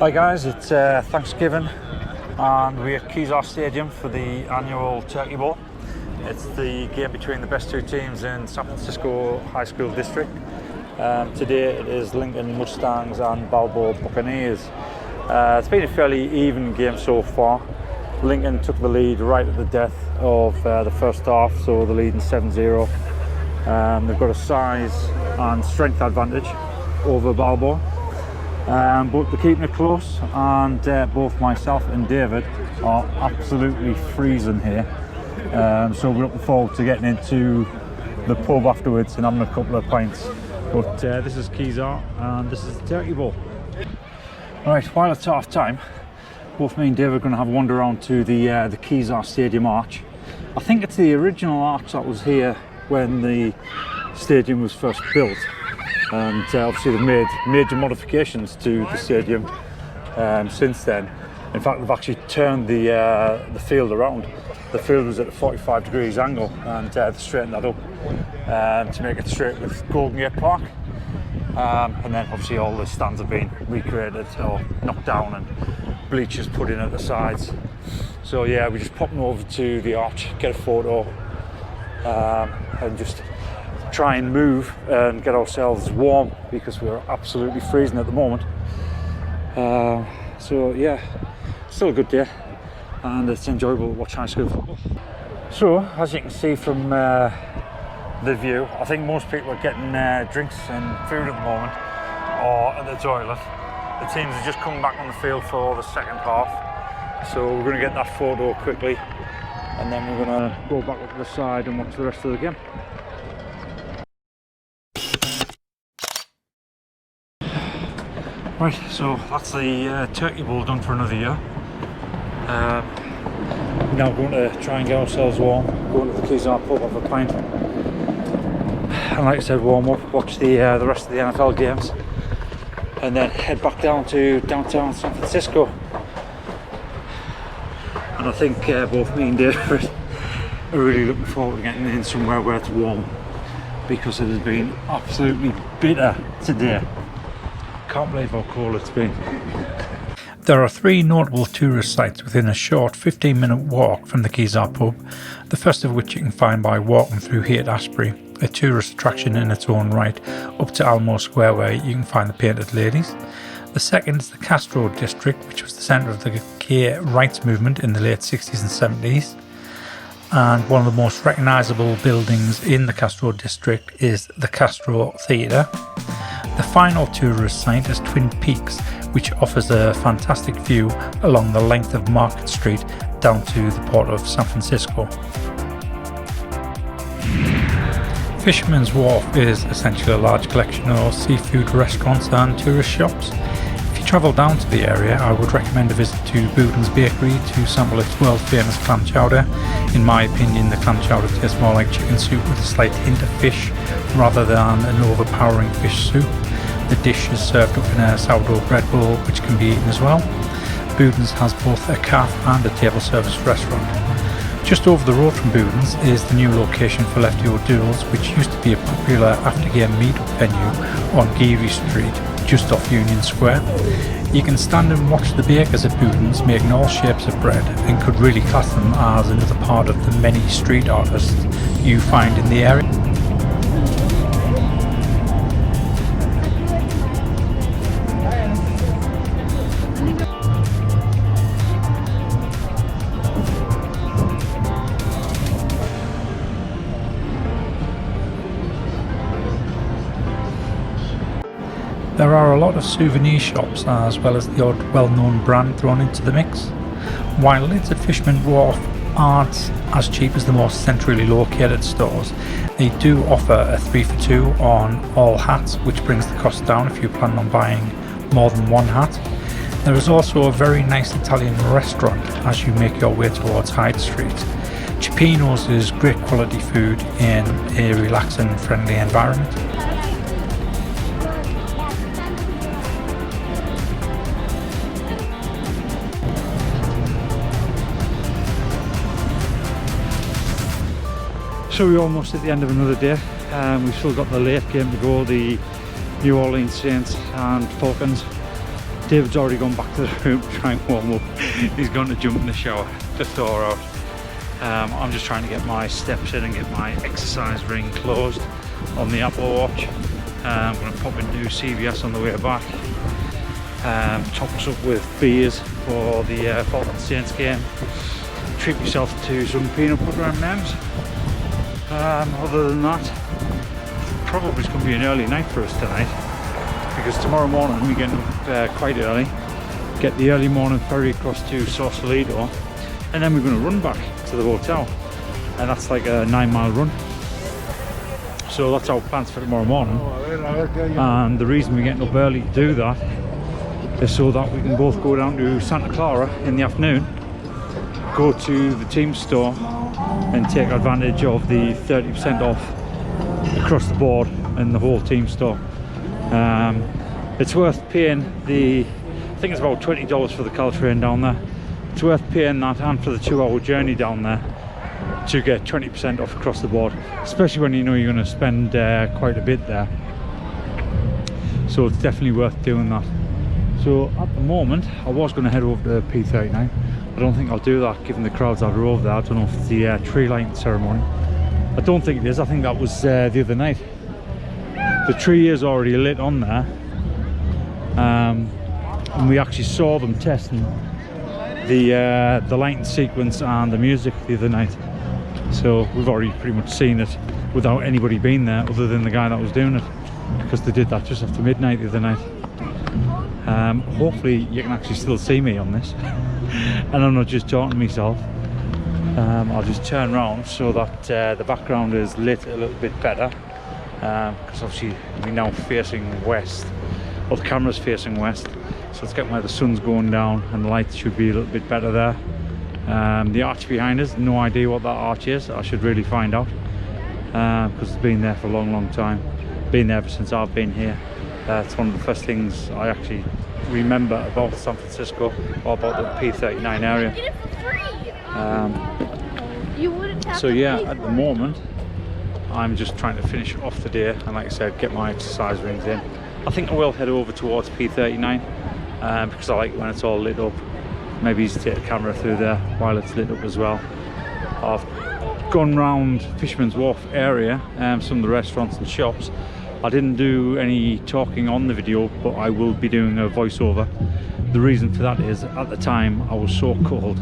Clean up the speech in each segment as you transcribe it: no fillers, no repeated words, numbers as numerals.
Hi guys, it's Thanksgiving and we're at Kezar Stadium for the annual Turkey Bowl. It's the game between the best two teams in San Francisco High School District. Today it is Lincoln Mustangs and Balboa Buccaneers. It's been a fairly even game so far. Lincoln took the lead right at the death of the first half, so they're leading 7-0. They've got a size and strength advantage over Balboa. But they're keeping it close, and both myself and David are absolutely freezing here. So we're looking forward to getting into the pub afterwards and having a couple of pints. But this is Kezar and this is the Turkey Bowl. Right, while it's half time, both me and David are going to have a wander around to the Kezar Stadium arch. I think it's the original arch that was here when the stadium was first built. And obviously they've made major modifications to the stadium since then. In fact, they've actually turned the field around. The field was at a 45 degrees angle, and they've straightened that up to make it straight with Golden Gate Park. And then obviously all the stands have been recreated or knocked down and bleachers put in at the sides. So yeah, we're just popping over to the arch, get a photo, and just try and move and get ourselves warm because we're absolutely freezing at the moment. So yeah, still a good day and it's enjoyable to watch high school football. So as you can see from the view, I think most people are getting drinks and food at the moment or at the toilet. The teams are just coming back on the field for the second half, so we're going to get that photo quickly and then we're going to go back up to the side and watch the rest of the game. Right, so that's the Turkey Bowl done for another year. Now we're going to try and get ourselves warm, go to the Kezar pub, have a pint, and like I said, warm up, watch the rest of the NFL games, and then head back down to downtown San Francisco. And I think both me and David are really looking forward to getting in somewhere where it's warm, because it has been absolutely bitter today. Can't believe how cold it's been. There are three notable tourist sites within a short 15-minute walk from the Kezar pub, the first of which you can find by walking through Haight-Ashbury, a tourist attraction in its own right, up to Alamo Square where you can find the Painted Ladies. The second is the Castro district, which was the centre of the gay rights movement in the late 60s and 70s. And one of the most recognisable buildings in the Castro district is the Castro Theatre. The final tourist site is Twin Peaks, which offers a fantastic view along the length of Market Street down to the port of San Francisco. Fisherman's Wharf is essentially a large collection of seafood restaurants and tourist shops. If you travel down to the area, I would recommend a visit to Boudin's Bakery to sample its world famous clam chowder. In my opinion, the clam chowder tastes more like chicken soup with a slight hint of fish rather than an overpowering fish soup. The dish is served up in a sourdough bread bowl, which can be eaten as well. Boudin's has both a cafe and a table service restaurant. Just over the road from Boudin's is the new location for Lefty O'Doul's, which used to be a popular after-game meet-up venue on Geary Street, just off Union Square. You can stand and watch the bakers at Boudin's making all shapes of bread, and could really class them as another part of the many street artists you find in the area. There are a lot of souvenir shops as well as the odd well-known brand thrown into the mix. While lids at Fisherman's Wharf aren't as cheap as the most centrally located stores, they do offer a 3 for 2 on all hats, which brings the cost down if you plan on buying more than one hat. There is also a very nice Italian restaurant as you make your way towards Hyde Street. Cipino's is great quality food in a relaxing and friendly environment. So we're almost at the end of another day. We've still got the late game to go, the New Orleans Saints and Falcons. David's already gone back to the room to try and warm up. He's gone to jump in the shower to thaw out. I'm just trying to get my steps in and get my exercise ring closed on the Apple Watch. I'm going to pop into CVS on the way back. Top us up with beers for the Falcon Saints game. Treat yourself to some peanut butter M&Ms. Other than that, probably it's going to be an early night for us tonight, because tomorrow morning we get up quite early, get the early morning ferry across to Sausalito, and then we're going to run back to the hotel, and that's like a 9-mile run. So that's our plans for tomorrow morning, and the reason we're getting up early to do that is so that we can both go down to Santa Clara in the afternoon, go to the team store and take advantage of the 30% off across the board in the whole team store. It's worth paying I think it's about $20 for the Caltrain down there. It's worth paying that and for the 2-hour journey down there to get 20% off across the board, especially when you know you're going to spend quite a bit there. So it's definitely worth doing that. So at the moment I was going to head over to P39. I don't think I'll do that given the crowds that are over there. I don't know if it's the tree lighting ceremony. I don't think it is. I think that was the other night. The tree is already lit on there, and we actually saw them testing the lighting sequence and the music the other night. So we've already pretty much seen it without anybody being there other than the guy that was doing it, because they did that just after midnight the other night. Hopefully you can actually still see me on this and I'm not just talking to myself. I'll just turn around so that the background is lit a little bit better, because obviously we're now facing west, or the camera's facing west, so let's get where the sun's going down and the lights should be a little bit better there. The arch behind us, no idea what that arch is. I should really find out, because it's been there for a long time, been there ever since I've been here. It's one of the first things I actually remember about San Francisco, or about the P39 area. So yeah, at the moment I'm just trying to finish off the day and, like I said, get my exercise rings in. I think I will head over towards P39, because I like when it's all lit up. Maybe easy to take a camera through there while it's lit up as well. I've gone round Fisherman's Wharf area, some of the restaurants and shops. I didn't do any talking on the video, but I will be doing a voiceover. The reason for that is, at the time I was so cold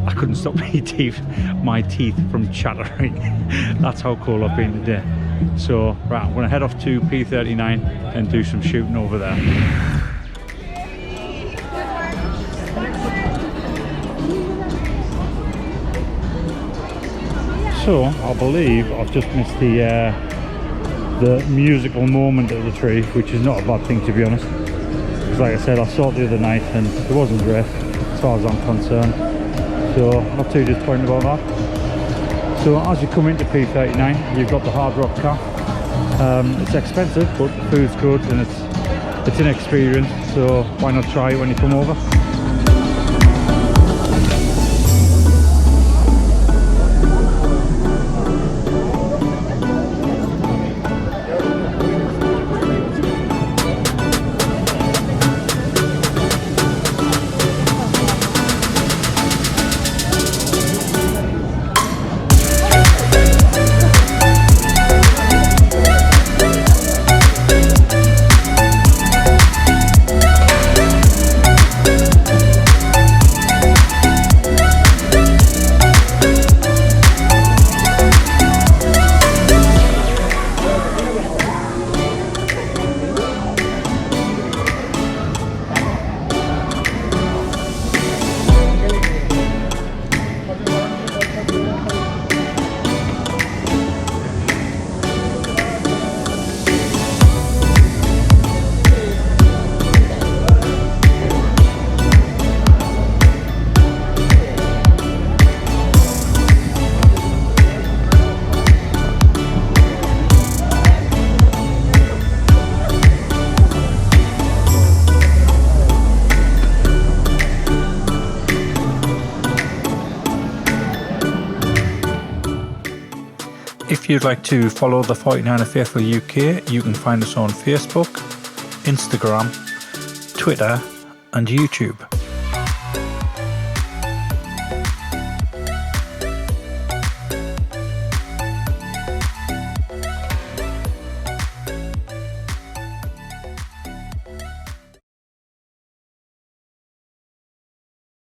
I couldn't stop my teeth from chattering. That's how cold I've been today. So right, I'm going to head off to P39 and do some shooting over there. So I believe I've just missed the musical moment of the tree, which is not a bad thing, to be honest, because like I said, I saw it the other night and it wasn't great as far as I'm concerned, so not too disappointed about that. So as you come into P39, you've got the Hard Rock Cafe. It's expensive, but the food's good and it's an experience, so why not try it when you come over. If you'd like to follow the 49er Faithful UK, you can find us on Facebook, Instagram, Twitter and YouTube.